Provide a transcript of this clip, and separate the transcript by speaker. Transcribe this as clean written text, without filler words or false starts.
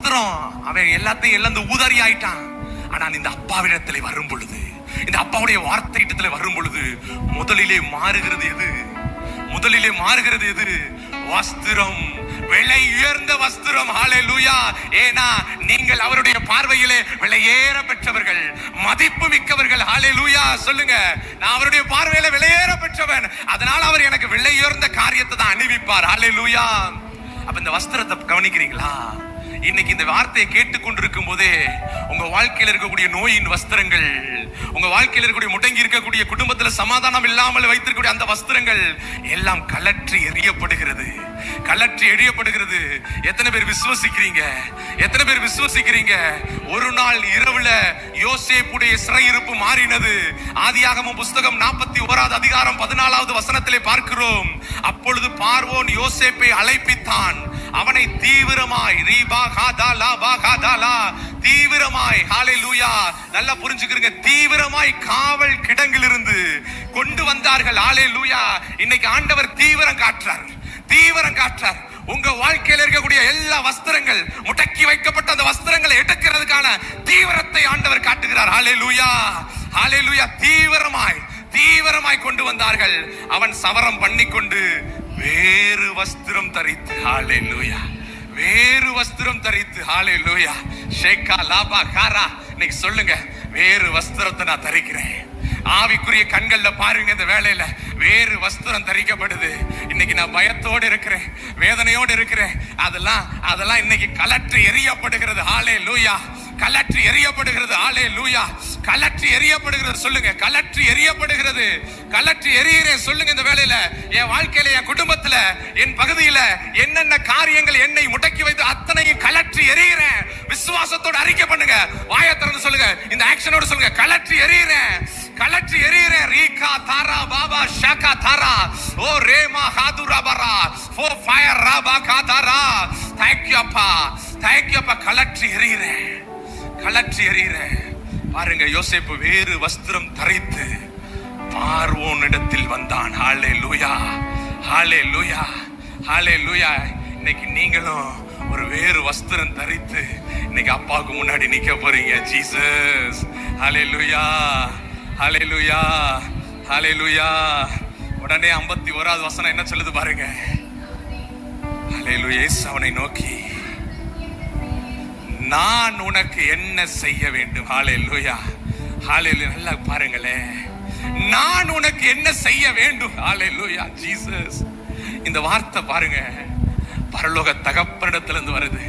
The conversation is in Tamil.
Speaker 1: ஸ்தோத்திரம். அவன் எல்லாத்தையும் இழந்து ஊதாரி ஆயிட்டான். ஆனால் இந்த அப்பாவிடத்தில் வரும் பொழுது, இந்த அப்பாவுடைய வார்த்தை இடத்துல வரும் பொழுது முதலிலே மாறுகிறது எது? முதலிலே மாறுகிறது எது? வஸ்திரம், விலை உயர்ந்த வஸ்திரம். ஹல்லேலூயா. ஏனா நீங்கள் அவருடைய பார்வையிலே விலையேற பெற்றவர்கள், மதிப்பு மிக்கவர்கள். ஹல்லேலூயா சொல்லுங்க. நான் அவருடைய பார்வையிலே விலையேற பெற்றவன், அதனால அவர் எனக்கு விலை உயர்ந்த காரியத்தை தான் அணிவிப்பார். ஹல்லேலூயா. அப்ப இந்த வஸ்திரத்தை கவனிக்கிறீங்களா? இன்னைக்கு இந்த வார்த்தையை கேட்டுக்கொண்டிருக்கும் போதே உங்க வாழ்க்கையில் இருக்கக்கூடிய நோயின் வஸ்திரங்கள், உங்க வாழ்க்கையில் இருக்கக்கூடிய முடங்கி இருக்கக்கூடிய குடும்பத்துல சமாதானம் இல்லாமல் வைத்திருக்கக்கூடிய அந்த வஸ்திரங்கள் எல்லாம் கலற்றி எறியப்படுகிறது, கலற்றி எறியப்படுகிறது. எத்தனை பேர் விசுவசிக்கிறீங்க? எத்தனை பேர் விசுவசிக்கிறீங்க? ஒரு நாள் இரவுல யோசேப்புடைய சிறையிருப்பு மாறினது. ஆதியாகமம் புஸ்தகம் 41வது அதிகாரம் 14வது வசனத்திலே பார்க்கிறோம். அப்பொழுது பார்வோன் யோசேப்பை அழைப்பித்தான். அவனை தீவிரமாய் தீவிரமாய், ஹல்லேலூயா, நல்லா புரிஞ்சுக்கிறீங்க, தீவிரமாய் காவல் கிடங்கிலிருந்து கொண்டு வந்தார்கள். ஹல்லேலூயா. இன்னைக்கு ஆண்டவர் தீவிரம் காட்டுறார், தீவிரம் காட்டுறார். உங்க வாழ்க்கையில் இருக்கக்கூடிய எல்லா வஸ்திரங்கள், முடக்கி வைக்கப்பட்ட அந்த வஸ்திரங்களை எடுக்கிறதுக்கான தீவிரத்தை ஆண்டவர் காட்டுகிறார். ஹல்லேலூயா, ஹல்லேலூயா. தீவிரமாய் தீவிரமாய் கொண்டு வந்தார்கள். அவன் சவரம் பண்ணிக்கொண்டு வேறு வஸ்திரம் தரித்து, ஹல்லேலூயா, வேறு வஸ்திரம் தரித்து, ஹல்லேலூயா. ஷேகா லாபா காரா. இன்னைக்கு சொல்லுங்க, வேறு வஸ்திரத்தை நான் தரிக்கிறேன். ஆவிக்குரிய கண்கள்ல பாருங்க, இந்த வேளையில வேறு வஸ்திரம் தரிக்கப்படுது. இன்னைக்கு நான் பயத்தோடு இருக்கிறேன், வேதனையோடு இருக்கிறேன். அதெல்லாம் இன்னைக்கு கலற்றி எறியப்படுகிறது. ஹல்லேலூயா. கலற்றி எறியப்படுகிறது. ஹல்லேலூயா. கலற்றி எறியப்படுகிறது. சொல்லுங்க, கலற்றி எறியப்படுகிறது. கலற்றி எறிகிறேன் சொல்லுங்க. இந்த வேளையில என் வாழ்க்கையில, என் குடும்பத்துல, என் பகுதியில என்னென்ன காரியங்கள் என்னை முடக்கி வைத்து அத்தனையும் கலற்றி எறிகிறேன். விசுவாசத்தோடு அறிக்கை பண்ணுங்க. வாயை திறந்து சொல்லுங்க. இந்த ஆக்ஷனோட சொல்லுங்க, கலற்றி எறிகிறேன், கலற்றி எறிகிறேன். ரீகா தாரா பாபா ஷாகா தாரா ஓ ரேமா ஹாதுரா பரா ஃபோ ஃபயர் ராபா காதாரா. தேங்க் யூ அப்பா, தேங்க் யூ அப்பா. கலற்றி எறிகிறேன், கலற்றி எறிகிறேன். பாருங்க, யோசேப்பு வேறு வஸ்திரம் தரித்து பார்வோனிடத்தில் வந்தான். ஹல்லேலூயா, ஹல்லேலூயா, ஹல்லேலூயா. இன்னைக்கு நீங்களும் ஒரு வேறு வஸ்திரம் தரித்து இன்னைக்கு அப்பாவுக்கு முன்னாடி நிக்க போறீங்க. ஜீசஸ். ஹல்லேலூயா, ஹல்லேலூயா, ஹல்லேலூயா. உடனே 51வது வசனம் என்ன சொல்லுது பாருங்க. ஹல்லேலூயா. இயேசு அவனை நோக்கி, நான் உனக்கு என்ன செய்ய வேண்டும்? ஹல்லேலூயா, ஹல்லேலூயா. நல்லா பாருங்களேன், நான் உனக்கு என்ன செய்ய வேண்டும்? ஹல்லேலூயா, ஜீசஸ். இந்த வார்த்தை பாருங்க, பரலோக தகப்பனிடத்திலிருந்து வருது.